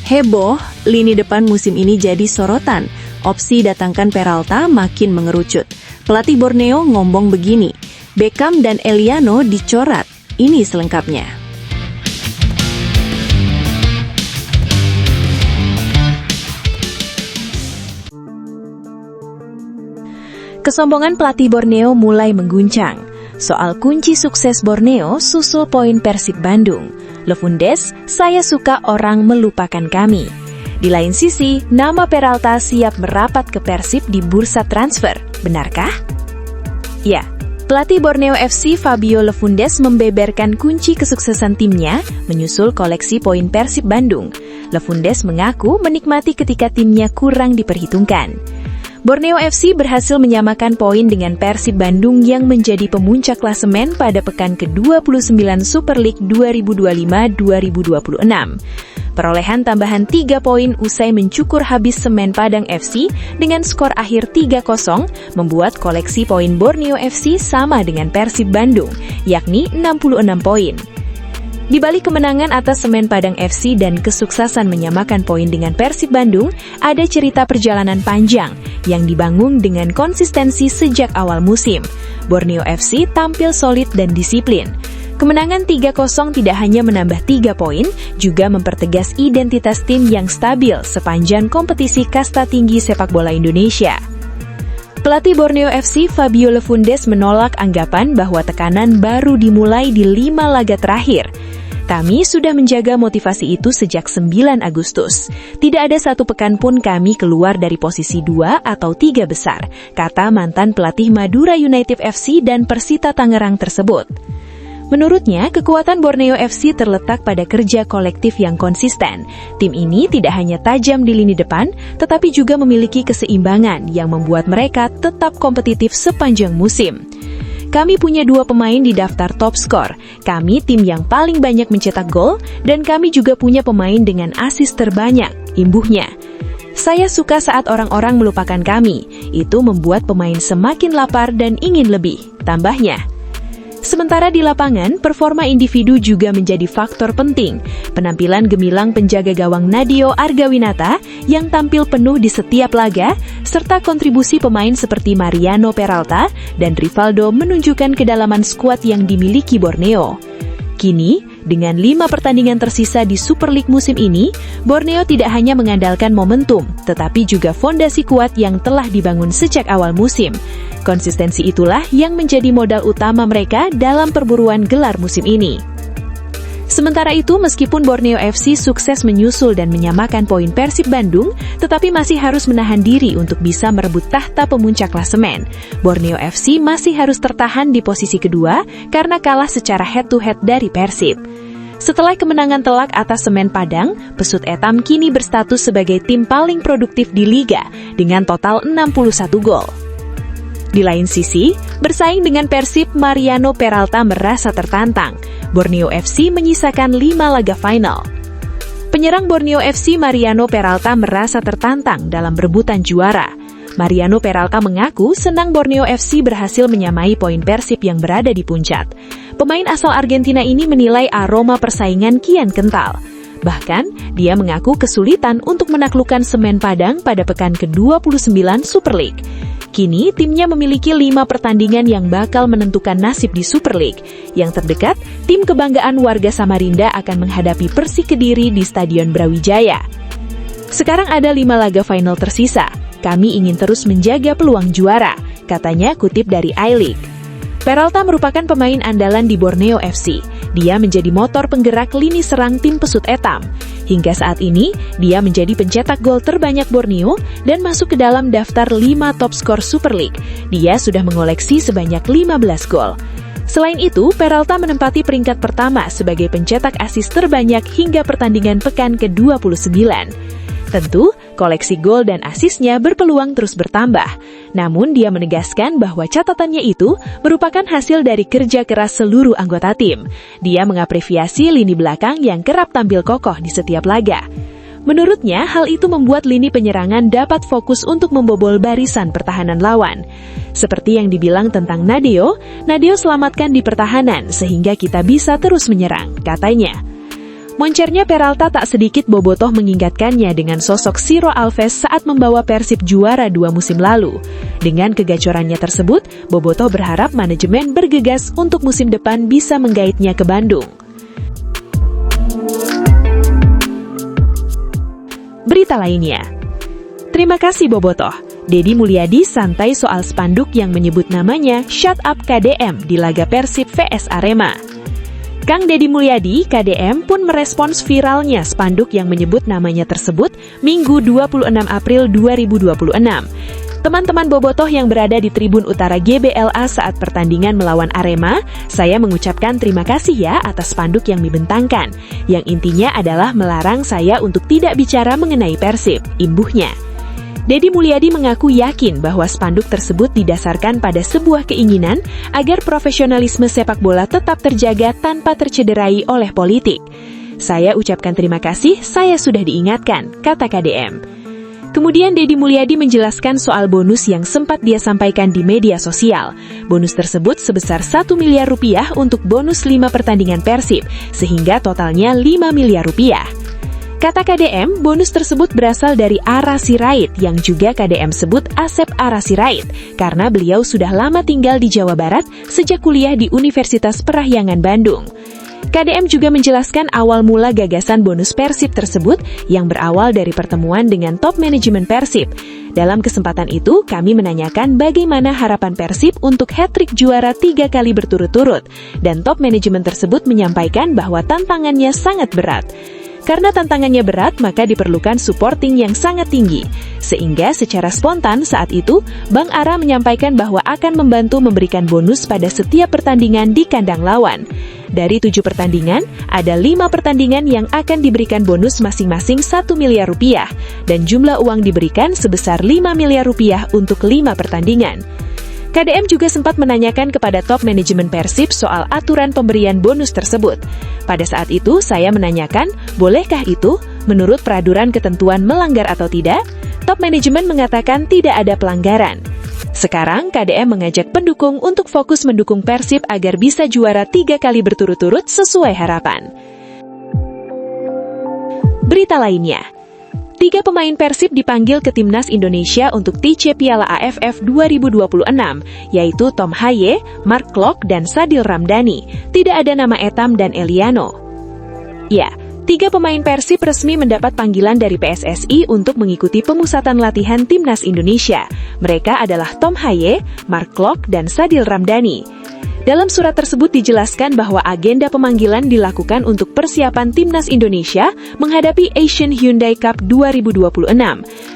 Heboh, lini depan musim ini jadi sorotan. Opsi datangkan Peralta makin mengerucut. Pelatih Borneo ngomong begini, Beckham dan Eliano dicorat. Ini selengkapnya. Kesombongan pelatih Borneo mulai mengguncang. Soal kunci sukses Borneo susul poin Persib Bandung. Lefundez, saya suka orang melupakan kami. Di lain sisi, nama Peralta siap merapat ke Persib di bursa transfer. Benarkah? Ya, pelatih Borneo FC Fabio Lefundez membeberkan kunci kesuksesan timnya menyusul koleksi poin Persib Bandung. Lefundez mengaku menikmati ketika timnya kurang diperhitungkan. Borneo FC berhasil menyamakan poin dengan Persib Bandung yang menjadi pemuncak klasemen pada pekan ke-29 Super League 2025-2026. Perolehan tambahan 3 poin usai mencukur habis Semen Padang FC dengan skor akhir 3-0 membuat koleksi poin Borneo FC sama dengan Persib Bandung, yakni 66 poin. Di balik kemenangan atas Semen Padang FC dan kesuksesan menyamakan poin dengan Persib Bandung, ada cerita perjalanan panjang yang dibangun dengan konsistensi sejak awal musim. Borneo FC tampil solid dan disiplin. Kemenangan 3-0 tidak hanya menambah 3 poin, juga mempertegas identitas tim yang stabil sepanjang kompetisi kasta tinggi sepak bola Indonesia. Pelatih Borneo FC Fabio Lefundez menolak anggapan bahwa tekanan baru dimulai di 5 laga terakhir. Kami sudah menjaga motivasi itu sejak 9 Agustus. Tidak ada satu pekan pun kami keluar dari posisi 2 atau 3 besar, kata mantan pelatih Madura United FC dan Persita Tangerang tersebut. Menurutnya, kekuatan Borneo FC terletak pada kerja kolektif yang konsisten. Tim ini tidak hanya tajam di lini depan, tetapi juga memiliki keseimbangan yang membuat mereka tetap kompetitif sepanjang musim. Kami punya 2 pemain di daftar top skor. Kami tim yang paling banyak mencetak gol, dan kami juga punya pemain dengan assist terbanyak, imbuhnya. Saya suka saat orang-orang melupakan kami. Itu membuat pemain semakin lapar dan ingin lebih, tambahnya. Sementara di lapangan, performa individu juga menjadi faktor penting. Penampilan gemilang penjaga gawang Nadeo Argawinata yang tampil penuh di setiap laga, serta kontribusi pemain seperti Mariano Peralta dan Rivaldo menunjukkan kedalaman skuad yang dimiliki Borneo. Kini, dengan 5 pertandingan tersisa di Super League musim ini, Borneo tidak hanya mengandalkan momentum, tetapi juga fondasi kuat yang telah dibangun sejak awal musim. Konsistensi itulah yang menjadi modal utama mereka dalam perburuan gelar musim ini. Sementara itu, meskipun Borneo FC sukses menyusul dan menyamakan poin Persib Bandung, tetapi masih harus menahan diri untuk bisa merebut tahta pemuncak klasemen. Borneo FC masih harus tertahan di posisi kedua karena kalah secara head-to-head dari Persib. Setelah kemenangan telak atas Semen Padang, Pesut Etam kini berstatus sebagai tim paling produktif di Liga dengan total 61 gol. Di lain sisi, bersaing dengan Persib, Mariano Peralta merasa tertantang. Borneo FC menyisakan 5 laga final. Penyerang Borneo FC Mariano Peralta merasa tertantang dalam rebutan juara. Mariano Peralta mengaku senang Borneo FC berhasil menyamai poin Persib yang berada di puncak. Pemain asal Argentina ini menilai aroma persaingan kian kental. Bahkan, dia mengaku kesulitan untuk menaklukkan Semen Padang pada pekan ke-29 Super League. Kini, timnya memiliki 5 pertandingan yang bakal menentukan nasib di Super League. Yang terdekat, tim kebanggaan warga Samarinda akan menghadapi Persik Kediri di Stadion Brawijaya. Sekarang ada 5 laga final tersisa. Kami ingin terus menjaga peluang juara, katanya kutip dari iLeague. Peralta merupakan pemain andalan di Borneo FC. Dia menjadi motor penggerak lini serang tim Pesut Etam. Hingga saat ini, dia menjadi pencetak gol terbanyak Borneo dan masuk ke dalam daftar 5 top skor Super League. Dia sudah mengoleksi sebanyak 15 gol. Selain itu, Peralta menempati peringkat pertama sebagai pencetak assist terbanyak hingga pertandingan pekan ke-29. Tentu, koleksi gol dan asisnya berpeluang terus bertambah. Namun dia menegaskan bahwa catatannya itu merupakan hasil dari kerja keras seluruh anggota tim. Dia mengapresiasi lini belakang yang kerap tampil kokoh di setiap laga. Menurutnya, hal itu membuat lini penyerangan dapat fokus untuk membobol barisan pertahanan lawan. Seperti yang dibilang tentang Nadeo selamatkan di pertahanan sehingga kita bisa terus menyerang, katanya. Moncernya Peralta tak sedikit bobotoh mengingatkannya dengan sosok Ciro Alves saat membawa Persib juara 2 musim lalu. Dengan kegacorannya tersebut, bobotoh berharap manajemen bergegas untuk musim depan bisa menggaitnya ke Bandung. Berita lainnya. Terima kasih bobotoh. Deddy Mulyadi santai soal spanduk yang menyebut namanya Shut Up KDM di laga Persib vs Arema. Kang Deddy Mulyadi, KDM, pun merespons viralnya spanduk yang menyebut namanya tersebut Minggu 26 April 2026. Teman-teman bobotoh yang berada di Tribun Utara GBLA saat pertandingan melawan Arema, saya mengucapkan terima kasih ya atas spanduk yang dibentangkan, yang intinya adalah melarang saya untuk tidak bicara mengenai Persib, imbuhnya. Deddy Mulyadi mengaku yakin bahwa spanduk tersebut didasarkan pada sebuah keinginan agar profesionalisme sepak bola tetap terjaga tanpa tercederai oleh politik. Saya ucapkan terima kasih, saya sudah diingatkan, kata KDM. Kemudian Deddy Mulyadi menjelaskan soal bonus yang sempat dia sampaikan di media sosial. Bonus tersebut sebesar 1 miliar rupiah untuk bonus 5 pertandingan Persib, sehingga totalnya 5 miliar rupiah. Kata KDM, bonus tersebut berasal dari Ara Sirait yang juga KDM sebut Asep Ara Sirait karena beliau sudah lama tinggal di Jawa Barat sejak kuliah di Universitas Parahyangan Bandung. KDM juga menjelaskan awal mula gagasan bonus Persib tersebut yang berawal dari pertemuan dengan top manajemen Persib. Dalam kesempatan itu, kami menanyakan bagaimana harapan Persib untuk hat-trick juara 3 kali berturut-turut, dan top manajemen tersebut menyampaikan bahwa tantangannya sangat berat. Karena tantangannya berat, maka diperlukan supporting yang sangat tinggi. Sehingga secara spontan saat itu, Bang Ara menyampaikan bahwa akan membantu memberikan bonus pada setiap pertandingan di kandang lawan. Dari 7 pertandingan, ada 5 pertandingan yang akan diberikan bonus masing-masing 1 miliar rupiah, dan jumlah uang diberikan sebesar 5 miliar rupiah untuk 5 pertandingan. KDM juga sempat menanyakan kepada top manajemen Persib soal aturan pemberian bonus tersebut. Pada saat itu, saya menanyakan, bolehkah itu? Menurut peraturan ketentuan melanggar atau tidak? Top manajemen mengatakan tidak ada pelanggaran. Sekarang, KDM mengajak pendukung untuk fokus mendukung Persib agar bisa juara 3 kali berturut-turut sesuai harapan. Berita lainnya. 3 pemain Persib dipanggil ke Timnas Indonesia untuk TC Piala AFF 2026, yaitu Tom Haye, Mark Klok, dan Sadil Ramdhani. Tidak ada nama Etam dan Eliano. Ya, 3 pemain Persib resmi mendapat panggilan dari PSSI untuk mengikuti pemusatan latihan Timnas Indonesia. Mereka adalah Tom Haye, Mark Klok, dan Sadil Ramdhani. Dalam surat tersebut dijelaskan bahwa agenda pemanggilan dilakukan untuk persiapan Timnas Indonesia menghadapi Asian Hyundai Cup 2026.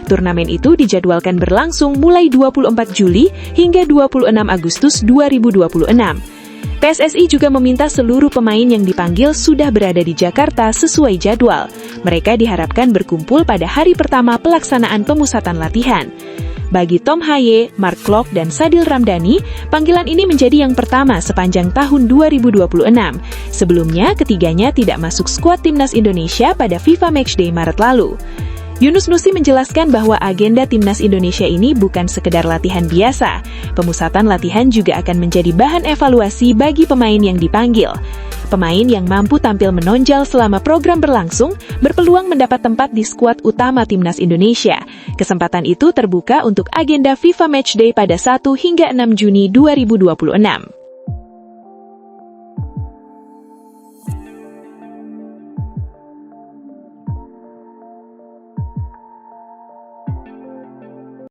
Turnamen itu dijadwalkan berlangsung mulai 24 Juli hingga 26 Agustus 2026. PSSI juga meminta seluruh pemain yang dipanggil sudah berada di Jakarta sesuai jadwal. Mereka diharapkan berkumpul pada hari pertama pelaksanaan pemusatan latihan. Bagi Tom Haye, Mark Klok, dan Sadil Ramdhani, panggilan ini menjadi yang pertama sepanjang tahun 2026. Sebelumnya, ketiganya tidak masuk skuad Timnas Indonesia pada FIFA Matchday Maret lalu. Yunus Nusi menjelaskan bahwa agenda Timnas Indonesia ini bukan sekedar latihan biasa. Pemusatan latihan juga akan menjadi bahan evaluasi bagi pemain yang dipanggil. Pemain yang mampu tampil menonjol selama program berlangsung berpeluang mendapat tempat di skuad utama Timnas Indonesia. Kesempatan itu terbuka untuk agenda FIFA Matchday pada 1 hingga 6 Juni 2026.